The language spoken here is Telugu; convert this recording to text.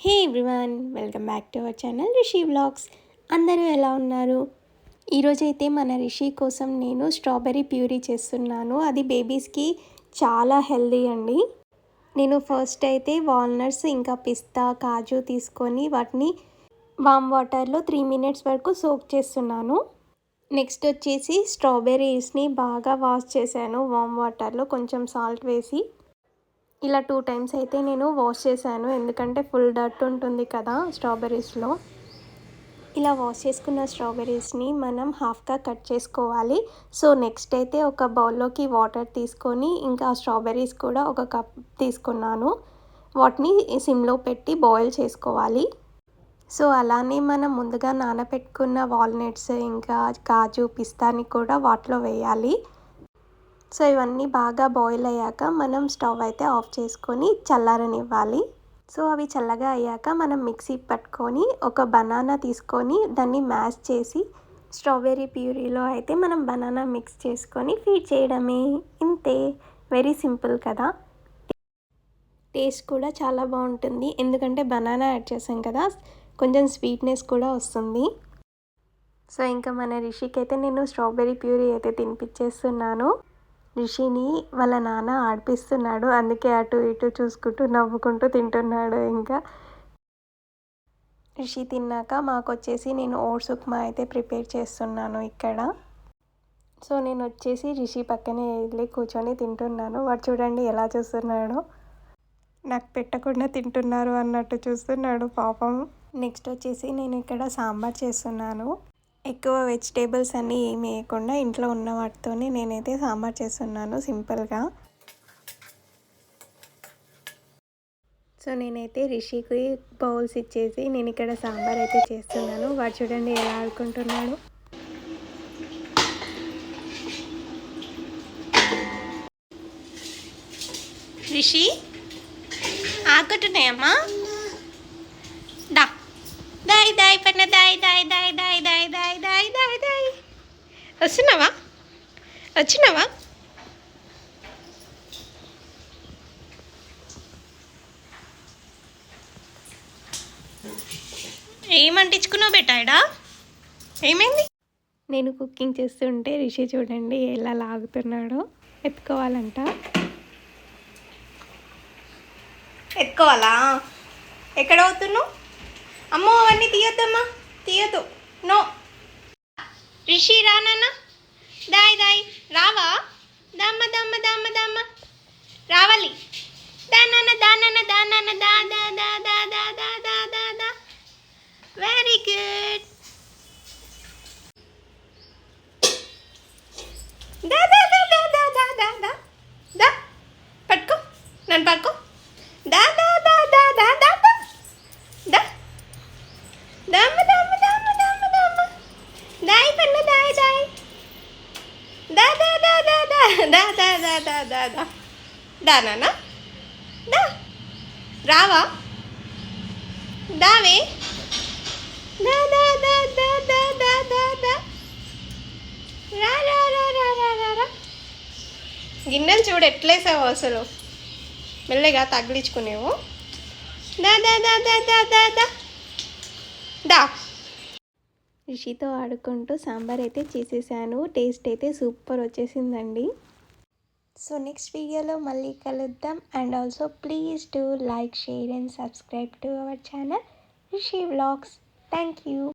Hey everyone, welcome back to our channel Rishi vlogs. అందరూ ఎలా ఉన్నారు? ఈరోజైతే మన రిషి కోసం నేను స్ట్రాబెర్రీ ప్యూరీ చేస్తున్నాను. అది బేబీస్కి చాలా హెల్దీ అండి. నేను ఫస్ట్ అయితే వాల్నట్స్ ఇంకా పిస్తా కాజు తీసుకొని వాటిని వామ్ వాటర్లో 3 minutes వరకు సోక్ చేస్తున్నాను. నెక్స్ట్ వచ్చేసి స్ట్రాబెర్రీస్ని బాగా వాష్ చేశాను వామ్ వాటర్లో కొంచెం సాల్ట్ వేసి. ఇలా 2 times అయితే నేను వాష్ చేశాను, ఎందుకంటే ఫుల్ డర్ట్ ఉంటుంది కదా స్ట్రాబెర్రీస్లో. ఇలా వాష్ చేసుకున్న స్ట్రాబెర్రీస్ని మనం హాఫ్గా కట్ చేసుకోవాలి. సో నెక్స్ట్ అయితే ఒక బౌల్లోకి వాటర్ తీసుకొని ఇంకా స్ట్రాబెర్రీస్ కూడా ఒక కప్ తీసుకున్నాను. వాటిని సిమ్లో పెట్టి బాయిల్ చేసుకోవాలి. సో అలానే మనం ముందుగా నానబెట్టుకున్న వాల్నట్స్ ఇంకా కాజు పిస్తాని కూడా వాటిలో వేయాలి. సో ఇవన్నీ బాగా బాయిల్ అయ్యాక మనం స్టవ్ అయితే ఆఫ్ చేసుకొని చల్లారనివ్వాలి. సో అవి చల్లగా అయ్యాక మనం మిక్సీ పట్టుకొని ఒక బనానా తీసుకొని దాన్ని మ్యాష్ చేసి స్ట్రాబెర్రీ ప్యూరీలో అయితే మనం బనానా మిక్స్ చేసుకొని ఫీడ్ చేయడమే. ఇంతే, వెరీ సింపుల్ కదా. టేస్ట్ కూడా చాలా బాగుంటుంది, ఎందుకంటే బనానా యాడ్ చేసాం కదా, కొంచెం స్వీట్నెస్ కూడా వస్తుంది. సో ఇంకా మన రిషికి అయితే నేను స్ట్రాబెర్రీ ప్యూరీ అయితే తినిపించేస్తున్నాను. రిషిని వాళ్ళ నాన్న ఆడిపిస్తున్నాడు, అందుకే అటు ఇటు చూసుకుంటూ నవ్వుకుంటూ తింటున్నాడు. ఇంకా రిషి తిన్నాక మాకు వచ్చేసి నేను ఓట్స్ ఉప్మా అయితే ప్రిపేర్ చేస్తున్నాను ఇక్కడ. సో నేను వచ్చేసి రిషి పక్కనే వెళ్ళి కూర్చొని తింటున్నాను. వాడు చూడండి ఎలా చూస్తున్నాడో, నాకు పెట్టకుండా తింటున్నారు అన్నట్టు చూస్తున్నాడు పాపం. నెక్స్ట్ వచ్చేసి నేను ఇక్కడ సాంబార్ చేస్తున్నాను. ఎక్కువ వెజిటేబుల్స్ అన్నీ ఏమి వేయకుండా ఇంట్లో ఉన్న వాటితోనే నేనైతే సాంబార్ చేస్తున్నాను సింపుల్గా. సో నేనైతే రిషికి బౌల్స్ ఇచ్చేసి నేను ఇక్కడ సాంబార్ అయితే చేస్తున్నాను. వాడు చూడండి ఎలా ఆడుకుంటున్నాడు. రిషి ఆడుకుంటున్నాయమ్మా. దాయ్ దాయ్ పన్న దాయ్ దాయ్ దాయ్ దాయ్ దాయ్ దాయ్ దాయ్ దాయ్ దాయ్. వచ్చినావా? ఏమంటించుకున్నావు బెటాయిడా? ఏమైంది? నేను కుకింగ్ చేస్తుంటే రిషి చూడండి ఎలా లాగుతున్నాడో. ఎత్తుకోవాలంట. ఎత్తుకోవాలా? ఎక్కడ అవుతున్నావు? అమ్మో అవన్నీ తీయొద్దమ్మా, తీయొద్దు. నో రిషి రా నాన్న. దాయ్ దాయ్ రావా? దమ్మ దమ్మ దమ్మ దమ్మ రావాలి. దా నాన్న దా నాన్న దా నాన్న దా దా దా దా దా దా దా దా దా. Very good. దా దా దా దా దా దా దా దా దా. పట్టుకో, నన్ను పట్టుకో. దా దా దా దా దా దా దా దా. దమ్మ దమ్మ దమ్మ దమ్మ దమ్మ దాయ్ పన్న దాయ్ దాయ్ దా దా దా దా దా దా దా దా దా దా దా దా నాన్న దా. రావా? దావే. దా దా దా దా దా దా దా దా. రా రా రా రా రా రా రా. గిన్నెలు చూడు ఎట్లేసావు అసలు, మెల్లగా తగిలించుకునేవు. దా దా దా దా దా దా దా దా. రిషితో ఆడుకుంటూ సాంబార్ అయితే చేసేసాను. టేస్ట్ అయితే సూపర్ వచ్చేసిందండి. సో నెక్స్ట్ వీడియోలో మళ్ళీ కలుద్దాం. And also please do like, share and subscribe to our channel Rishi vlogs. Thank you.